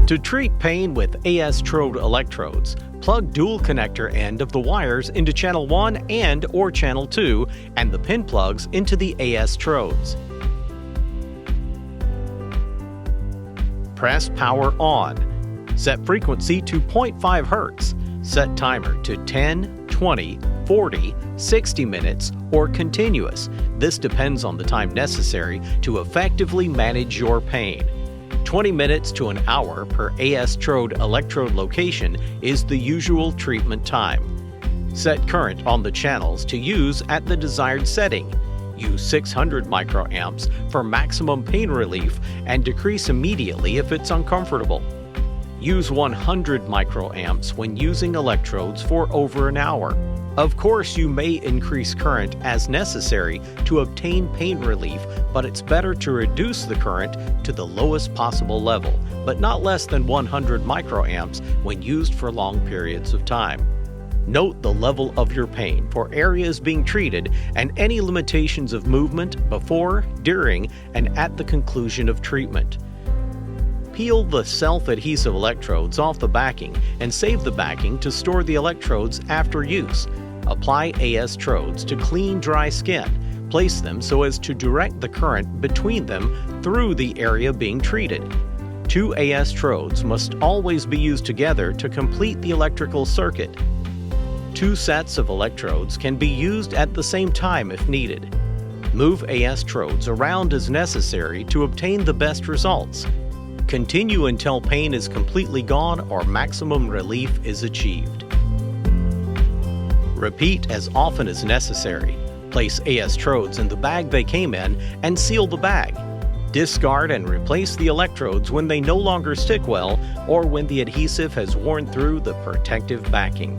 To treat pain with AS-Trode electrodes, plug dual connector end of the wires into channel 1 and/or channel 2 and the pin plugs into the AS-Trodes. Press power on. Set frequency to 0.5 Hz. Set timer to 10, 20, 40, 60 minutes, or continuous. This depends on the time necessary to effectively manage your pain. 20 minutes to an hour per AS-Trode electrode location is the usual treatment time. Set current on the channels to use at the desired setting. Use 600 microamps for maximum pain relief and decrease immediately if it's uncomfortable. Use 100 microamps when using electrodes for over an hour. Of course, you may increase current as necessary to obtain pain relief, but it's better to reduce the current to the lowest possible level, but not less than 100 microamps when used for long periods of time. Note the level of your pain for areas being treated and any limitations of movement before, during, and at the conclusion of treatment. Peel the self-adhesive electrodes off the backing and save the backing to store the electrodes after use. Apply AS-Trodes to clean, dry skin. Place them so as to direct the current between them through the area being treated. Two AS-Trodes must always be used together to complete the electrical circuit. Two sets of electrodes can be used at the same time if needed. Move AS-Trodes around as necessary to obtain the best results. Continue until pain is completely gone or maximum relief is achieved. Repeat as often as necessary. Place AS-Trodes in the bag they came in and seal the bag. Discard and replace the electrodes when they no longer stick well or when the adhesive has worn through the protective backing.